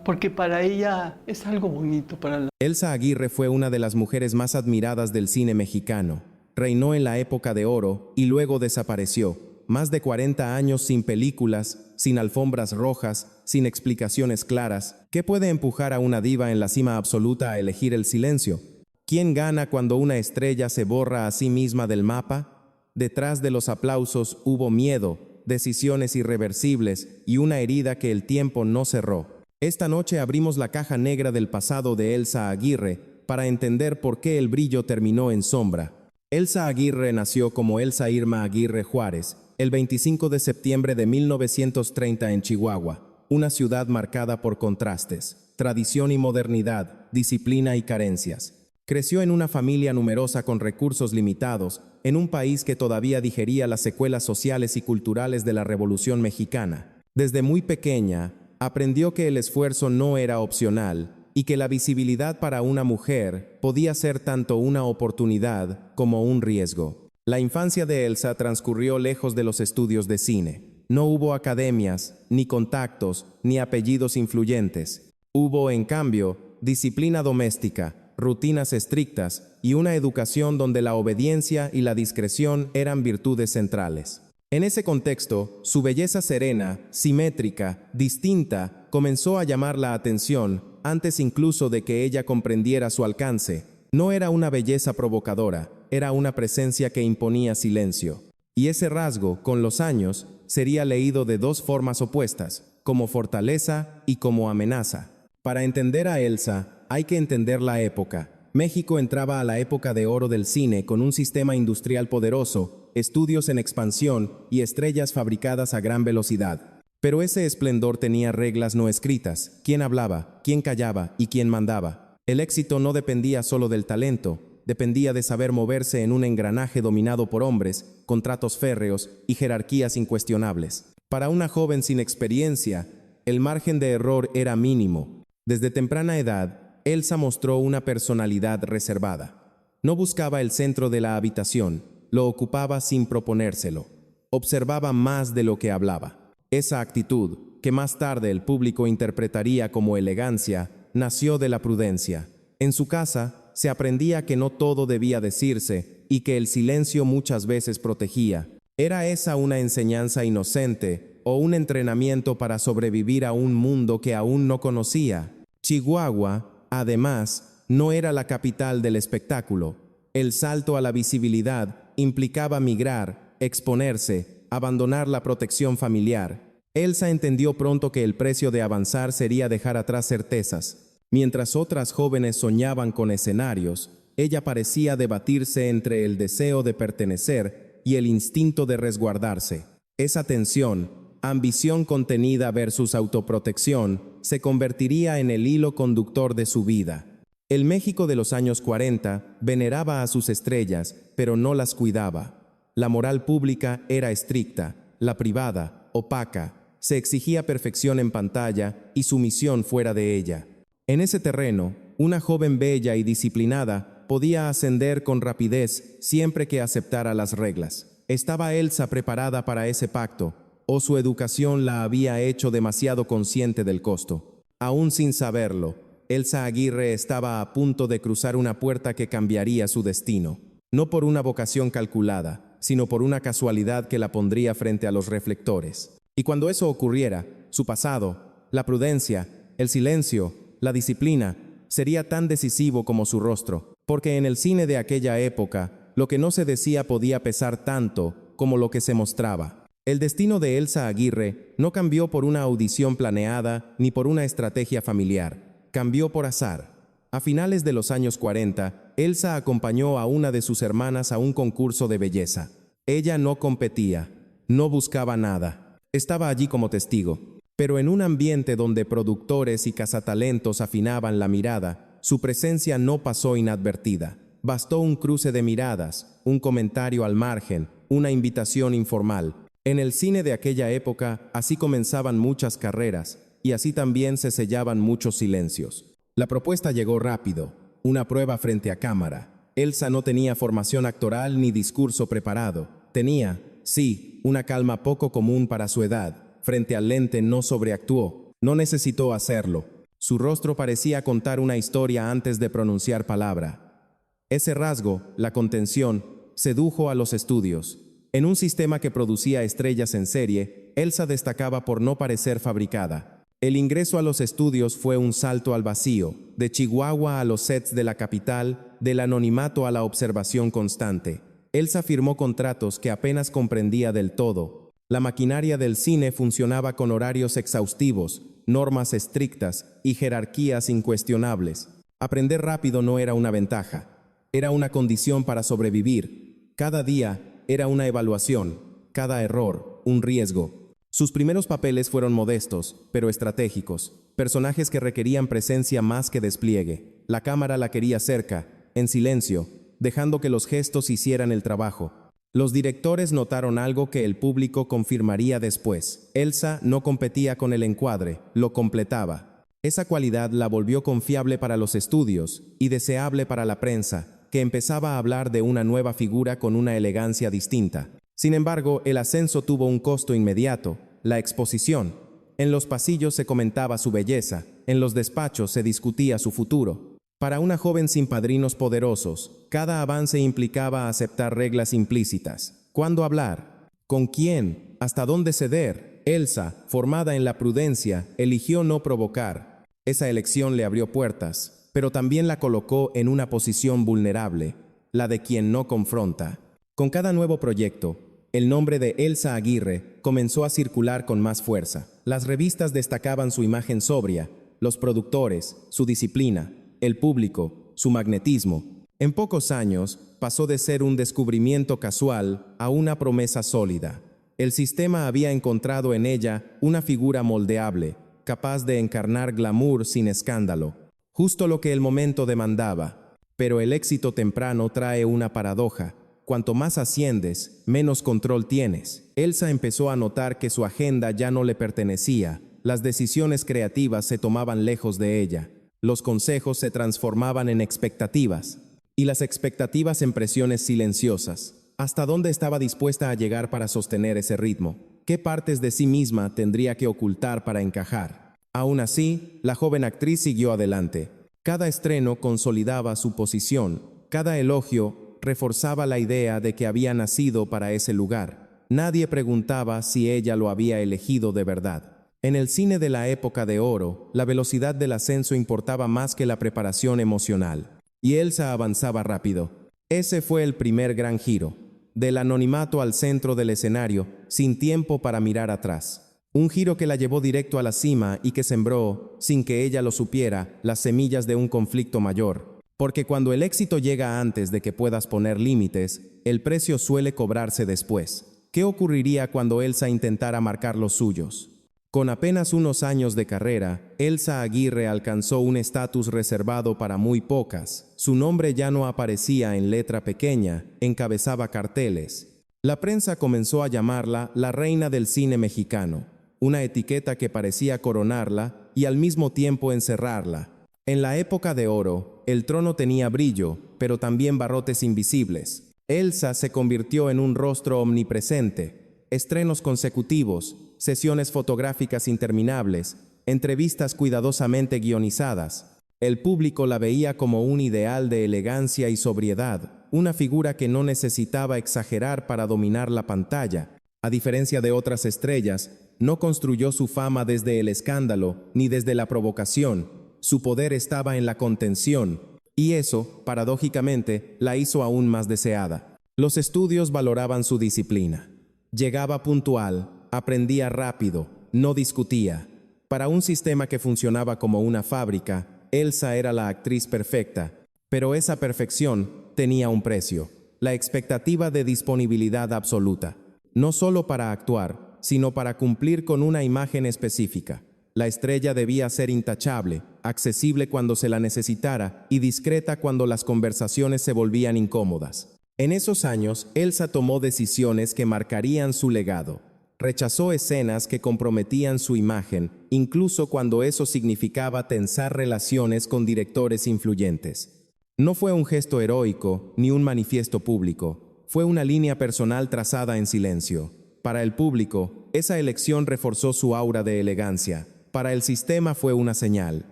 porque para ella es algo bonito para la... Elsa Aguirre fue una de las mujeres más admiradas del cine mexicano. Reinó en la época de oro y luego desapareció. Más de 40 años sin películas, sin alfombras rojas, sin explicaciones claras. ¿Qué puede empujar a una diva en la cima absoluta a elegir el silencio? ¿Quién gana cuando una estrella se borra a sí misma del mapa? Detrás de los aplausos hubo miedo, decisiones irreversibles y una herida que el tiempo no cerró. Esta noche abrimos la caja negra del pasado de Elsa Aguirre para entender por qué el brillo terminó en sombra. Elsa Aguirre nació como Elsa Irma Aguirre Juárez, el 25 de septiembre de 1930 en Chihuahua, una ciudad marcada por contrastes, tradición y modernidad, disciplina y carencias. Creció en una familia numerosa con recursos limitados, en un país que todavía digería las secuelas sociales y culturales de la Revolución Mexicana. Desde muy pequeña, aprendió que el esfuerzo no era opcional y que la visibilidad para una mujer podía ser tanto una oportunidad como un riesgo. La infancia de Elsa transcurrió lejos de los estudios de cine. No hubo academias, ni contactos, ni apellidos influyentes. Hubo, en cambio, disciplina doméstica, rutinas estrictas y una educación donde la obediencia y la discreción eran virtudes centrales. En ese contexto, su belleza serena, simétrica, distinta, comenzó a llamar la atención antes incluso de que ella comprendiera su alcance. No era una belleza provocadora, era una presencia que imponía silencio. Y ese rasgo, con los años, sería leído de dos formas opuestas, como fortaleza y como amenaza. Para entender a Elsa, hay que entender la época. México entraba a la época de oro del cine con un sistema industrial poderoso, estudios en expansión y estrellas fabricadas a gran velocidad. Pero ese esplendor tenía reglas no escritas: quién hablaba, quién callaba y quién mandaba. El éxito no dependía solo del talento, dependía de saber moverse en un engranaje dominado por hombres, contratos férreos y jerarquías incuestionables. Para una joven sin experiencia, el margen de error era mínimo. Desde temprana edad, Elsa mostró una personalidad reservada. No buscaba el centro de la habitación, lo ocupaba sin proponérselo. Observaba más de lo que hablaba. Esa actitud, que más tarde el público interpretaría como elegancia, nació de la prudencia. En su casa, se aprendía que no todo debía decirse y que el silencio muchas veces protegía. ¿Era esa una enseñanza inocente o un entrenamiento para sobrevivir a un mundo que aún no conocía? Chihuahua, además, no era la capital del espectáculo. El salto a la visibilidad implicaba migrar, exponerse, abandonar la protección familiar. Elsa entendió pronto que el precio de avanzar sería dejar atrás certezas. Mientras otras jóvenes soñaban con escenarios, ella parecía debatirse entre el deseo de pertenecer y el instinto de resguardarse. Esa tensión, ambición contenida versus autoprotección, se convertiría en el hilo conductor de su vida. El México de los años 40 veneraba a sus estrellas, pero no las cuidaba. La moral pública era estricta, la privada, opaca. Se exigía perfección en pantalla y sumisión fuera de ella. En ese terreno, una joven bella y disciplinada podía ascender con rapidez siempre que aceptara las reglas. ¿Estaba Elsa preparada para ese pacto, o su educación la había hecho demasiado consciente del costo? Aún sin saberlo, Elsa Aguirre estaba a punto de cruzar una puerta que cambiaría su destino. No por una vocación calculada, sino por una casualidad que la pondría frente a los reflectores. Y cuando eso ocurriera, su pasado, la prudencia, el silencio, la disciplina, sería tan decisivo como su rostro, porque en el cine de aquella época, lo que no se decía podía pesar tanto como lo que se mostraba. El destino de Elsa Aguirre no cambió por una audición planeada ni por una estrategia familiar, cambió por azar. A finales de los años 40, Elsa acompañó a una de sus hermanas a un concurso de belleza. Ella no competía, no buscaba nada, estaba allí como testigo. Pero en un ambiente donde productores y cazatalentos afinaban la mirada, su presencia no pasó inadvertida. Bastó un cruce de miradas, un comentario al margen, una invitación informal. En el cine de aquella época, así comenzaban muchas carreras, y así también se sellaban muchos silencios. La propuesta llegó rápido, una prueba frente a cámara. Elsa no tenía formación actoral ni discurso preparado. Tenía, sí, una calma poco común para su edad. Frente al lente no sobreactuó, no necesitó hacerlo. Su rostro parecía contar una historia antes de pronunciar palabra. Ese rasgo, la contención, sedujo a los estudios. En un sistema que producía estrellas en serie, Elsa destacaba por no parecer fabricada. El ingreso a los estudios fue un salto al vacío, de Chihuahua a los sets de la capital, del anonimato a la observación constante. Elsa firmó contratos que apenas comprendía del todo. La maquinaria del cine funcionaba con horarios exhaustivos, normas estrictas y jerarquías incuestionables. Aprender rápido no era una ventaja, era una condición para sobrevivir. Cada día era una evaluación, cada error, un riesgo. Sus primeros papeles fueron modestos, pero estratégicos. Personajes que requerían presencia más que despliegue. La cámara la quería cerca, en silencio, dejando que los gestos hicieran el trabajo. Los directores notaron algo que el público confirmaría después. Elsa no competía con el encuadre, lo completaba. Esa cualidad la volvió confiable para los estudios y deseable para la prensa, que empezaba a hablar de una nueva figura con una elegancia distinta. Sin embargo, el ascenso tuvo un costo inmediato: la exposición. En los pasillos se comentaba su belleza, en los despachos se discutía su futuro. Para una joven sin padrinos poderosos, cada avance implicaba aceptar reglas implícitas. ¿Cuándo hablar? ¿Con quién? ¿Hasta dónde ceder? Elsa, formada en la prudencia, eligió no provocar. Esa elección le abrió puertas, pero también la colocó en una posición vulnerable, la de quien no confronta. Con cada nuevo proyecto, el nombre de Elsa Aguirre comenzó a circular con más fuerza. Las revistas destacaban su imagen sobria, los productores, su disciplina, el público, su magnetismo. En pocos años, pasó de ser un descubrimiento casual a una promesa sólida. El sistema había encontrado en ella una figura moldeable, capaz de encarnar glamour sin escándalo. Justo lo que el momento demandaba. Pero el éxito temprano trae una paradoja. Cuanto más asciendes, menos control tienes. Elsa empezó a notar que su agenda ya no le pertenecía. Las decisiones creativas se tomaban lejos de ella. Los consejos se transformaban en expectativas. Y las expectativas en presiones silenciosas. ¿Hasta dónde estaba dispuesta a llegar para sostener ese ritmo? ¿Qué partes de sí misma tendría que ocultar para encajar? Aún así, la joven actriz siguió adelante. Cada estreno consolidaba su posición. Cada elogio reforzaba la idea de que había nacido para ese lugar. Nadie preguntaba si ella lo había elegido de verdad. En el cine de la época de oro, la velocidad del ascenso importaba más que la preparación emocional. Y Elsa avanzaba rápido. Ese fue el primer gran giro. Del anonimato al centro del escenario, sin tiempo para mirar atrás. Un giro que la llevó directo a la cima y que sembró, sin que ella lo supiera, las semillas de un conflicto mayor. Porque cuando el éxito llega antes de que puedas poner límites, el precio suele cobrarse después. ¿Qué ocurriría cuando Elsa intentara marcar los suyos? Con apenas unos años de carrera, Elsa Aguirre alcanzó un estatus reservado para muy pocas. Su nombre ya no aparecía en letra pequeña, encabezaba carteles. La prensa comenzó a llamarla la reina del cine mexicano, una etiqueta que parecía coronarla y al mismo tiempo encerrarla. En la época de oro, el trono tenía brillo, pero también barrotes invisibles. Elsa se convirtió en un rostro omnipresente. Estrenos consecutivos, sesiones fotográficas interminables, entrevistas cuidadosamente guionizadas. El público la veía como un ideal de elegancia y sobriedad, una figura que no necesitaba exagerar para dominar la pantalla. A diferencia de otras estrellas, no construyó su fama desde el escándalo ni desde la provocación. Su poder estaba en la contención, y eso, paradójicamente, la hizo aún más deseada. Los estudios valoraban su disciplina. Llegaba puntual, aprendía rápido, no discutía. Para un sistema que funcionaba como una fábrica, Elsa era la actriz perfecta, pero esa perfección tenía un precio: la expectativa de disponibilidad absoluta, no solo para actuar, sino para cumplir con una imagen específica. La estrella debía ser intachable, accesible cuando se la necesitara y discreta cuando las conversaciones se volvían incómodas. En esos años, Elsa tomó decisiones que marcarían su legado. Rechazó escenas que comprometían su imagen, incluso cuando eso significaba tensar relaciones con directores influyentes. No fue un gesto heroico ni un manifiesto público, fue una línea personal trazada en silencio. Para el público, esa elección reforzó su aura de elegancia. Para el sistema fue una señal.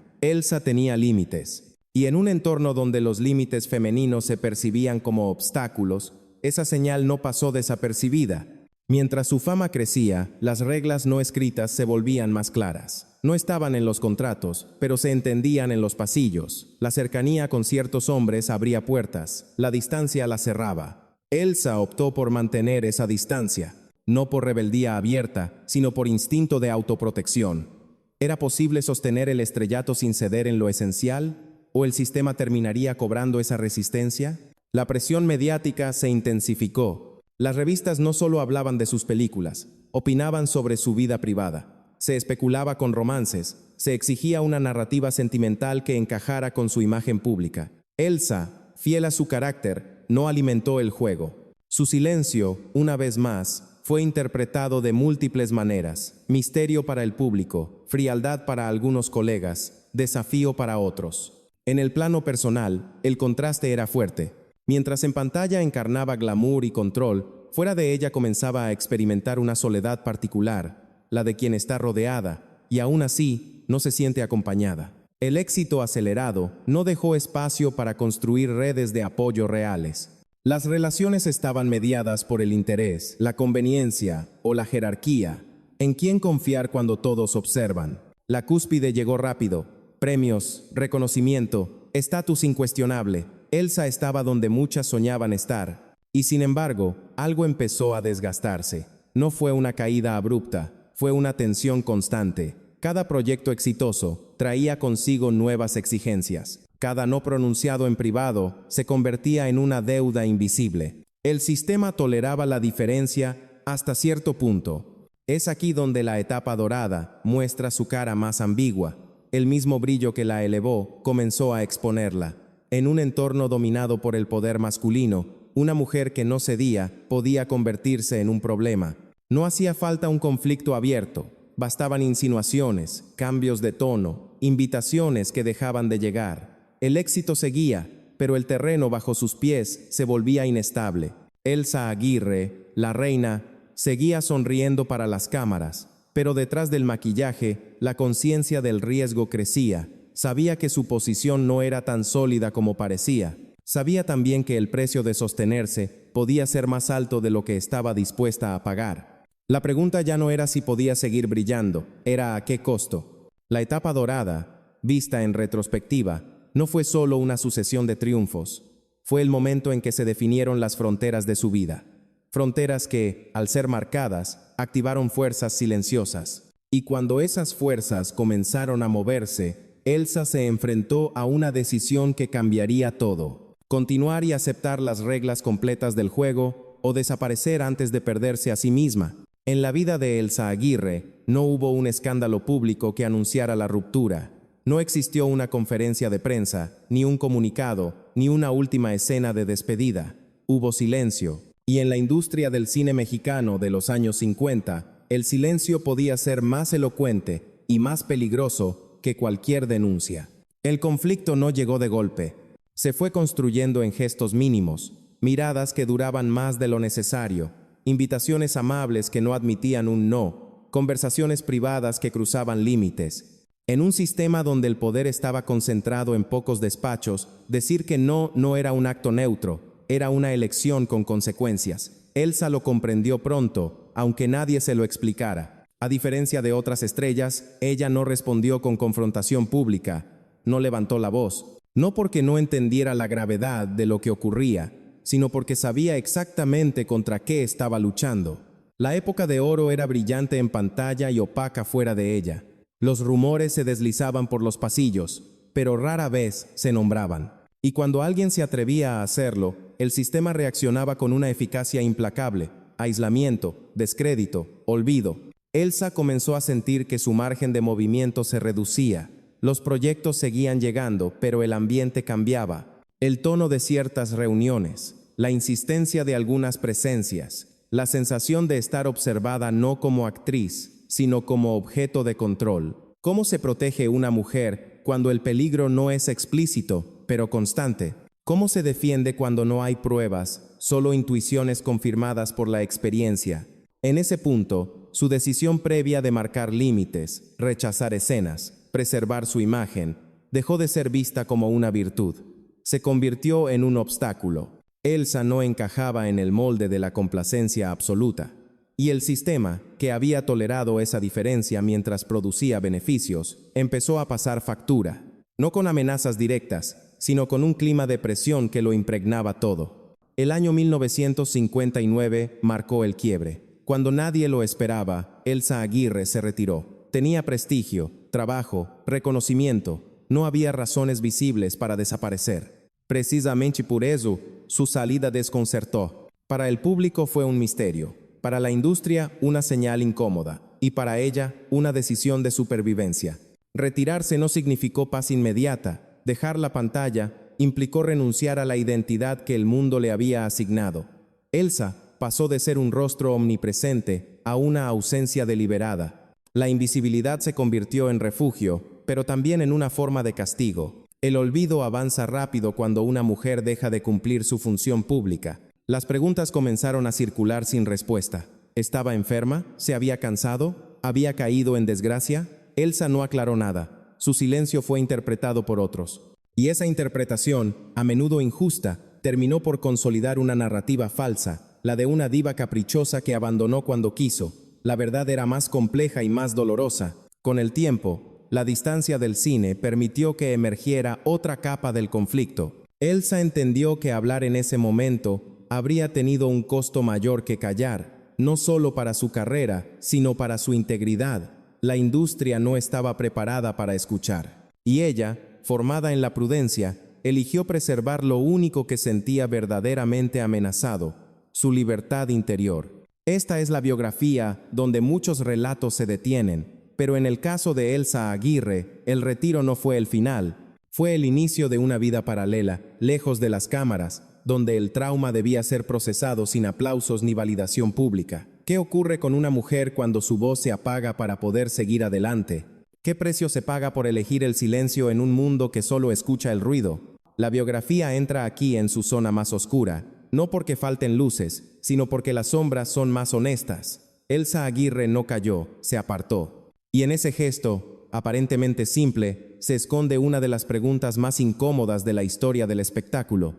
Elsa tenía límites. Y en un entorno donde los límites femeninos se percibían como obstáculos, esa señal no pasó desapercibida. Mientras su fama crecía, las reglas no escritas se volvían más claras. No estaban en los contratos, pero se entendían en los pasillos. La cercanía con ciertos hombres abría puertas, la distancia las cerraba. Elsa optó por mantener esa distancia, no por rebeldía abierta, sino por instinto de autoprotección. ¿Era posible sostener el estrellato sin ceder en lo esencial? ¿O el sistema terminaría cobrando esa resistencia? La presión mediática se intensificó. Las revistas no solo hablaban de sus películas, opinaban sobre su vida privada. Se especulaba con romances, se exigía una narrativa sentimental que encajara con su imagen pública. Elsa, fiel a su carácter, no alimentó el juego. Su silencio, una vez más, fue interpretado de múltiples maneras: misterio para el público, frialdad para algunos colegas, desafío para otros. En el plano personal, el contraste era fuerte. Mientras en pantalla encarnaba glamour y control, fuera de ella comenzaba a experimentar una soledad particular, la de quien está rodeada, y aún así no se siente acompañada. El éxito acelerado no dejó espacio para construir redes de apoyo reales. Las relaciones estaban mediadas por el interés, la conveniencia o la jerarquía. ¿En quién confiar cuando todos observan? La cúspide llegó rápido: premios, reconocimiento, estatus incuestionable. Elsa estaba donde muchas soñaban estar, y sin embargo, algo empezó a desgastarse. No fue una caída abrupta, fue una tensión constante. Cada proyecto exitoso traía consigo nuevas exigencias. Cada no pronunciado en privado se convertía en una deuda invisible. El sistema toleraba la diferencia hasta cierto punto. Es aquí donde la etapa dorada muestra su cara más ambigua. El mismo brillo que la elevó comenzó a exponerla. En un entorno dominado por el poder masculino, una mujer que no cedía podía convertirse en un problema. No hacía falta un conflicto abierto, bastaban insinuaciones, cambios de tono, invitaciones que dejaban de llegar. El éxito seguía, pero el terreno bajo sus pies se volvía inestable. Elsa Aguirre, la reina, seguía sonriendo para las cámaras, pero detrás del maquillaje, la conciencia del riesgo crecía. Sabía que su posición no era tan sólida como parecía. Sabía también que el precio de sostenerse podía ser más alto de lo que estaba dispuesta a pagar. La pregunta ya no era si podía seguir brillando, era a qué costo. La etapa dorada, vista en retrospectiva, no fue solo una sucesión de triunfos. Fue el momento en que se definieron las fronteras de su vida. Fronteras que, al ser marcadas, activaron fuerzas silenciosas. Y cuando esas fuerzas comenzaron a moverse, Elsa se enfrentó a una decisión que cambiaría todo: continuar y aceptar las reglas completas del juego o desaparecer antes de perderse a sí misma. En la vida de Elsa Aguirre no hubo un escándalo público que anunciara la ruptura. No existió una conferencia de prensa, ni un comunicado, ni una última escena de despedida. Hubo silencio. Y en la industria del cine mexicano de los años 50, el silencio podía ser más elocuente y más peligroso que cualquier denuncia. El conflicto no llegó de golpe. Se fue construyendo en gestos mínimos, miradas que duraban más de lo necesario, invitaciones amables que no admitían un no, conversaciones privadas que cruzaban límites. En un sistema donde el poder estaba concentrado en pocos despachos, decir que no era un acto neutro, era una elección con consecuencias. Elsa lo comprendió pronto, aunque nadie se lo explicara. A diferencia de otras estrellas, ella no respondió con confrontación pública, no levantó la voz, no porque no entendiera la gravedad de lo que ocurría, sino porque sabía exactamente contra qué estaba luchando. La época de oro era brillante en pantalla y opaca fuera de ella. Los rumores se deslizaban por los pasillos, pero rara vez se nombraban. Y cuando alguien se atrevía a hacerlo, el sistema reaccionaba con una eficacia implacable: aislamiento, descrédito, olvido. Elsa comenzó a sentir que su margen de movimiento se reducía. Los proyectos seguían llegando, pero el ambiente cambiaba. El tono de ciertas reuniones, la insistencia de algunas presencias, la sensación de estar observada no como actriz, sino como objeto de control. ¿Cómo se protege una mujer cuando el peligro no es explícito, pero constante? ¿Cómo se defiende cuando no hay pruebas, solo intuiciones confirmadas por la experiencia? En ese punto, su decisión previa de marcar límites, rechazar escenas, preservar su imagen, Dejó de ser vista como una virtud. Se convirtió en un obstáculo. Elsa no encajaba en el molde de la complacencia absoluta. Y el sistema, que había tolerado esa diferencia mientras producía beneficios, empezó a pasar factura. No con amenazas directas, sino con un clima de presión que lo impregnaba todo. El año 1959 marcó el quiebre. Cuando nadie lo esperaba, Elsa Aguirre se retiró. Tenía prestigio, trabajo, reconocimiento. No había razones visibles para desaparecer. Precisamente por eso, su salida desconcertó. Para el público fue un misterio. Para la industria, una señal incómoda. Y para ella, una decisión de supervivencia. Retirarse no significó paz inmediata. Dejar la pantalla implicó renunciar a la identidad que el mundo le había asignado. Elsa pasó de ser un rostro omnipresente a una ausencia deliberada. La invisibilidad se convirtió en refugio, pero también en una forma de castigo. El olvido avanza rápido cuando una mujer deja de cumplir su función pública. Las preguntas comenzaron a circular sin respuesta. ¿Estaba enferma? ¿Se había cansado? ¿Había caído en desgracia? Elsa no aclaró nada. Su silencio fue interpretado por otros. Y esa interpretación, a menudo injusta, terminó por consolidar una narrativa falsa, la de una diva caprichosa que abandonó cuando quiso. La verdad era más compleja y más dolorosa. Con el tiempo, la distancia del cine permitió que emergiera otra capa del conflicto. Elsa entendió que hablar en ese momento habría tenido un costo mayor que callar, no solo para su carrera, sino para su integridad. La industria no estaba preparada para escuchar. Y ella, formada en la prudencia, eligió preservar lo único que sentía verdaderamente amenazado, su libertad interior. Esta es la biografía donde muchos relatos se detienen, pero en el caso de Elsa Aguirre, el retiro no fue el final, fue el inicio de una vida paralela, lejos de las cámaras, donde el trauma debía ser procesado sin aplausos ni validación pública. ¿Qué ocurre con una mujer cuando su voz se apaga para poder seguir adelante? ¿Qué precio se paga por elegir el silencio en un mundo que solo escucha el ruido? La biografía entra aquí en su zona más oscura, no porque falten luces, sino porque las sombras son más honestas. Elsa Aguirre no cayó, se apartó. Y en ese gesto, aparentemente simple, se esconde una de las preguntas más incómodas de la historia del espectáculo.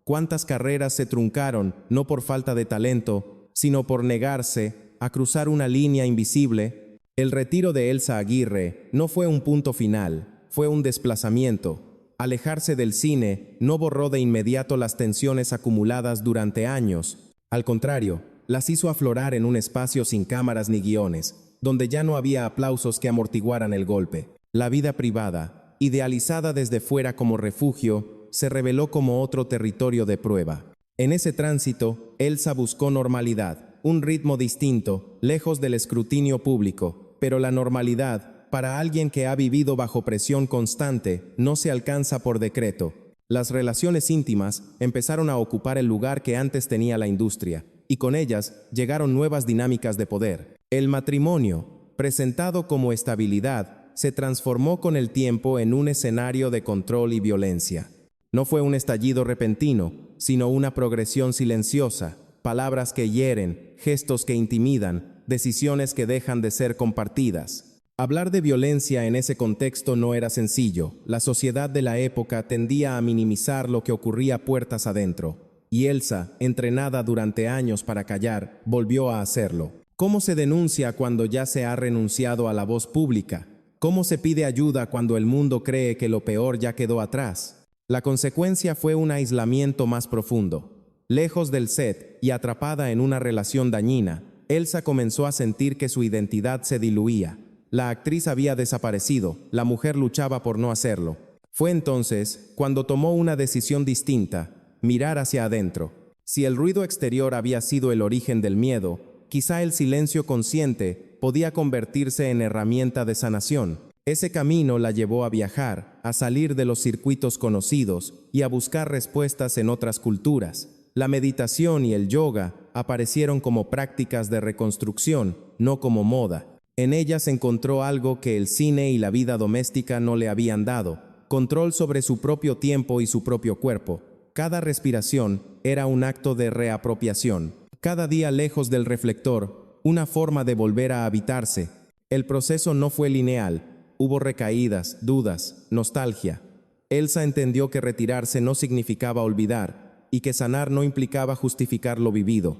¿Cuántas carreras se truncaron, no por falta de talento, sino por negarse a cruzar una línea invisible? El retiro de Elsa Aguirre no fue un punto final, fue un desplazamiento. Alejarse del cine no borró de inmediato las tensiones acumuladas durante años. Al contrario, las hizo aflorar en un espacio sin cámaras ni guiones, donde ya no había aplausos que amortiguaran el golpe. La vida privada, idealizada desde fuera como refugio, se reveló como otro territorio de prueba. En ese tránsito, Elsa buscó normalidad, un ritmo distinto, lejos del escrutinio público, pero la normalidad, para alguien que ha vivido bajo presión constante, no se alcanza por decreto. Las relaciones íntimas empezaron a ocupar el lugar que antes tenía la industria, y con ellas llegaron nuevas dinámicas de poder. El matrimonio, presentado como estabilidad, se transformó con el tiempo en un escenario de control y violencia. No fue un estallido repentino, sino una progresión silenciosa, palabras que hieren, gestos que intimidan, decisiones que dejan de ser compartidas. Hablar de violencia en ese contexto no era sencillo. La sociedad de la época tendía a minimizar lo que ocurría puertas adentro. Y Elsa, entrenada durante años para callar, volvió a hacerlo. ¿Cómo se denuncia cuando ya se ha renunciado a la voz pública? ¿Cómo se pide ayuda cuando el mundo cree que lo peor ya quedó atrás? La consecuencia fue un aislamiento más profundo. Lejos del set y atrapada en una relación dañina, Elsa comenzó a sentir que su identidad se diluía. La actriz había desaparecido, la mujer luchaba por no hacerlo. Fue entonces cuando tomó una decisión distinta, mirar hacia adentro. Si el ruido exterior había sido el origen del miedo, quizá el silencio consciente podía convertirse en herramienta de sanación. Ese camino la llevó a viajar, a salir de los circuitos conocidos y a buscar respuestas en otras culturas. La meditación y el yoga aparecieron como prácticas de reconstrucción, no como moda. En ellas encontró algo que el cine y la vida doméstica no le habían dado: control sobre su propio tiempo y su propio cuerpo. Cada respiración era un acto de reapropiación. Cada día lejos del reflector, una forma de volver a habitarse. El proceso no fue lineal. Hubo recaídas, dudas, nostalgia. Elsa entendió que retirarse no significaba olvidar y que sanar no implicaba justificar lo vivido.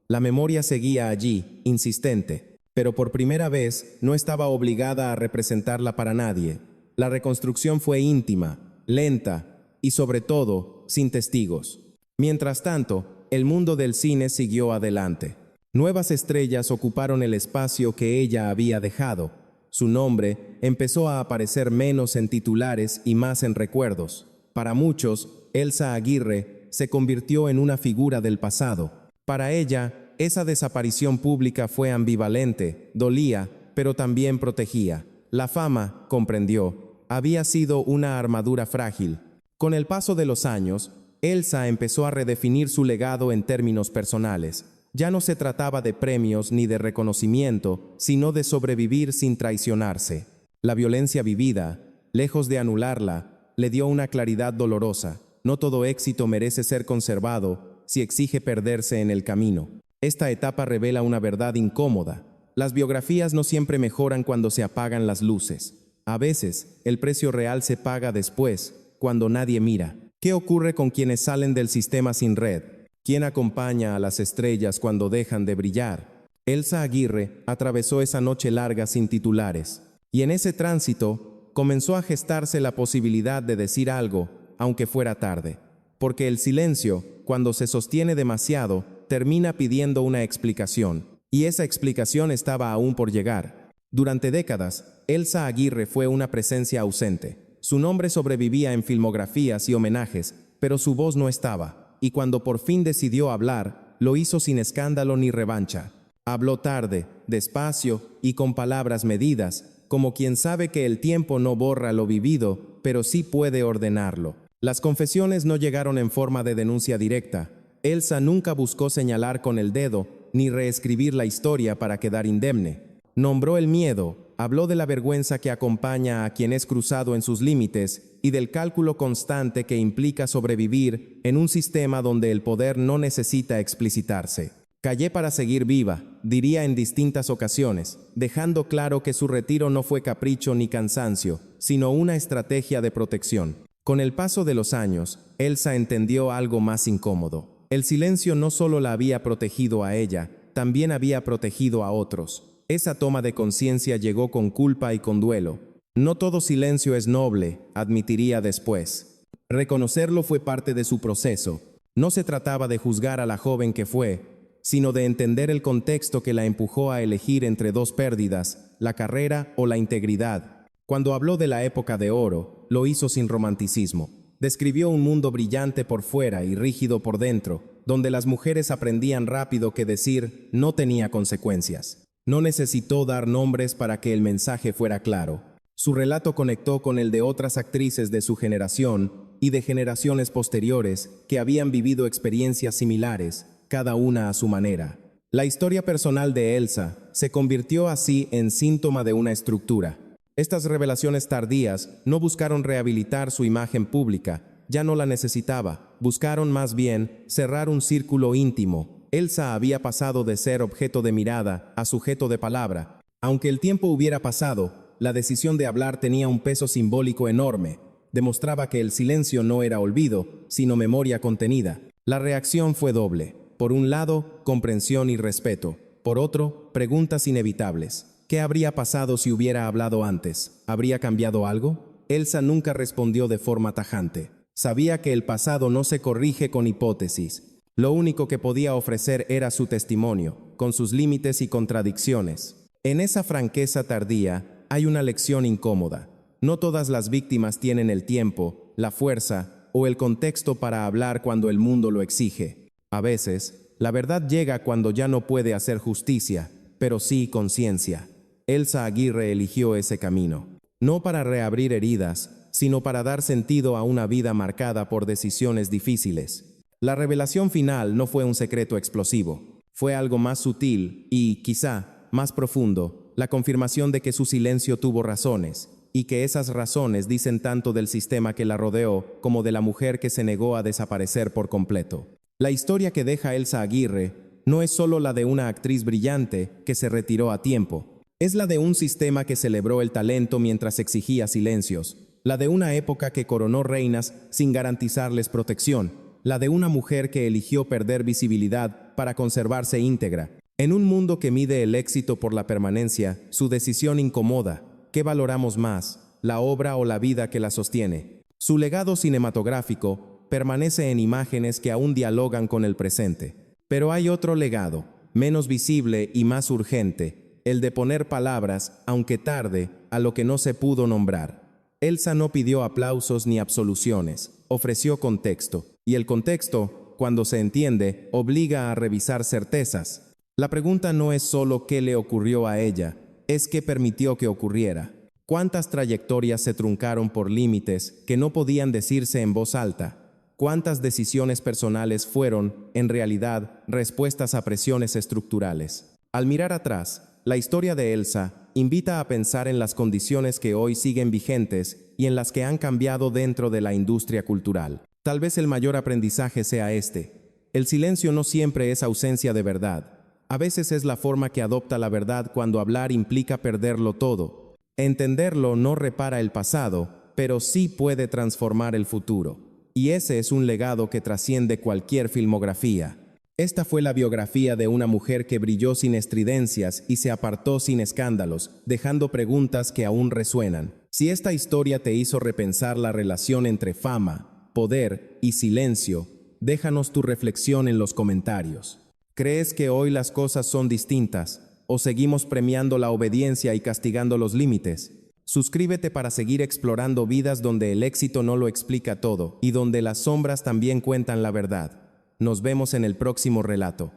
La memoria seguía allí, insistente, pero por primera vez no estaba obligada a representarla para nadie. La reconstrucción fue íntima, lenta y sobre todo, sin testigos. Mientras tanto, el mundo del cine siguió adelante. Nuevas estrellas ocuparon el espacio que ella había dejado. Su nombre empezó a aparecer menos en titulares y más en recuerdos. Para muchos, Elsa Aguirre se convirtió en una figura del pasado. Para ella, esa desaparición pública fue ambivalente, dolía, pero también protegía. La fama, comprendió, había sido una armadura frágil. Con el paso de los años, Elsa empezó a redefinir su legado en términos personales. Ya no se trataba de premios ni de reconocimiento, sino de sobrevivir sin traicionarse. La violencia vivida, lejos de anularla, le dio una claridad dolorosa. No todo éxito merece ser conservado si exige perderse en el camino. Esta etapa revela una verdad incómoda. Las biografías no siempre mejoran cuando se apagan las luces. A veces, el precio real se paga después, cuando nadie mira. ¿Qué ocurre con quienes salen del sistema sin red? ¿Quién acompaña a las estrellas cuando dejan de brillar? Elsa Aguirre atravesó esa noche larga sin titulares. Y en ese tránsito comenzó a gestarse la posibilidad de decir algo, aunque fuera tarde. Porque el silencio, cuando se sostiene demasiado, termina pidiendo una explicación. Y esa explicación estaba aún por llegar. Durante décadas, Elsa Aguirre fue una presencia ausente. Su nombre sobrevivía en filmografías y homenajes, pero su voz no estaba. Y cuando por fin decidió hablar, lo hizo sin escándalo ni revancha. Habló tarde, despacio y con palabras medidas, como quien sabe que el tiempo no borra lo vivido, pero sí puede ordenarlo. Las confesiones no llegaron en forma de denuncia directa. Elsa nunca buscó señalar con el dedo, ni reescribir la historia para quedar indemne. Nombró el miedo, habló de la vergüenza que acompaña a quien es cruzado en sus límites y del cálculo constante que implica sobrevivir en un sistema donde el poder no necesita explicitarse. Callé para seguir viva, diría en distintas ocasiones, dejando claro que su retiro no fue capricho ni cansancio, sino una estrategia de protección. Con el paso de los años, Elsa entendió algo más incómodo. El silencio no solo la había protegido a ella, también había protegido a otros. Esa toma de conciencia llegó con culpa y con duelo. No todo silencio es noble, admitiría después. Reconocerlo fue parte de su proceso. No se trataba de juzgar a la joven que fue, sino de entender el contexto que la empujó a elegir entre dos pérdidas, la carrera o la integridad. Cuando habló de la época de oro, lo hizo sin romanticismo. Describió un mundo brillante por fuera y rígido por dentro, donde las mujeres aprendían rápido que decir no tenía consecuencias. No necesitó dar nombres para que el mensaje fuera claro. Su relato conectó con el de otras actrices de su generación y de generaciones posteriores que habían vivido experiencias similares, cada una a su manera. La historia personal de Elsa se convirtió así en síntoma de una estructura. Estas revelaciones tardías no buscaron rehabilitar su imagen pública, ya no la necesitaba, buscaron más bien cerrar un círculo íntimo. Elsa había pasado de ser objeto de mirada a sujeto de palabra. Aunque el tiempo hubiera pasado, la decisión de hablar tenía un peso simbólico enorme. Demostraba que el silencio no era olvido, sino memoria contenida. La reacción fue doble. Por un lado, comprensión y respeto. Por otro, preguntas inevitables. ¿Qué habría pasado si hubiera hablado antes? ¿Habría cambiado algo? Elsa nunca respondió de forma tajante. Sabía que el pasado no se corrige con hipótesis. Lo único que podía ofrecer era su testimonio, con sus límites y contradicciones. En esa franqueza tardía hay una lección incómoda. No todas las víctimas tienen el tiempo, la fuerza o el contexto para hablar cuando el mundo lo exige. A veces, la verdad llega cuando ya no puede hacer justicia, pero sí conciencia. Elsa Aguirre eligió ese camino, no para reabrir heridas, sino para dar sentido a una vida marcada por decisiones difíciles. La revelación final no fue un secreto explosivo, fue algo más sutil y, quizá, más profundo, la confirmación de que su silencio tuvo razones, y que esas razones dicen tanto del sistema que la rodeó como de la mujer que se negó a desaparecer por completo. La historia que deja Elsa Aguirre no es solo la de una actriz brillante que se retiró a tiempo, es la de un sistema que celebró el talento mientras exigía silencios, la de una época que coronó reinas sin garantizarles protección, la de una mujer que eligió perder visibilidad para conservarse íntegra. En un mundo que mide el éxito por la permanencia, su decisión incomoda. ¿Qué valoramos más, la obra o la vida que la sostiene? Su legado cinematográfico permanece en imágenes que aún dialogan con el presente. Pero hay otro legado, menos visible y más urgente, el de poner palabras, aunque tarde, a lo que no se pudo nombrar. Elsa no pidió aplausos ni absoluciones, ofreció contexto, y el contexto, cuando se entiende, obliga a revisar certezas. La pregunta no es solo qué le ocurrió a ella, es qué permitió que ocurriera. ¿Cuántas trayectorias se truncaron por límites que no podían decirse en voz alta? ¿Cuántas decisiones personales fueron, en realidad, respuestas a presiones estructurales? Al mirar atrás, la historia de Elsa invita a pensar en las condiciones que hoy siguen vigentes y en las que han cambiado dentro de la industria cultural. Tal vez el mayor aprendizaje sea este. El silencio no siempre es ausencia de verdad. A veces es la forma que adopta la verdad cuando hablar implica perderlo todo. Entenderlo no repara el pasado, pero sí puede transformar el futuro. Y ese es un legado que trasciende cualquier filmografía. Esta fue la biografía de una mujer que brilló sin estridencias y se apartó sin escándalos, dejando preguntas que aún resuenan. Si esta historia te hizo repensar la relación entre fama, poder y silencio, déjanos tu reflexión en los comentarios. ¿Crees que hoy las cosas son distintas? ¿O seguimos premiando la obediencia y castigando los límites? Suscríbete para seguir explorando vidas donde el éxito no lo explica todo y donde las sombras también cuentan la verdad. Nos vemos en el próximo relato.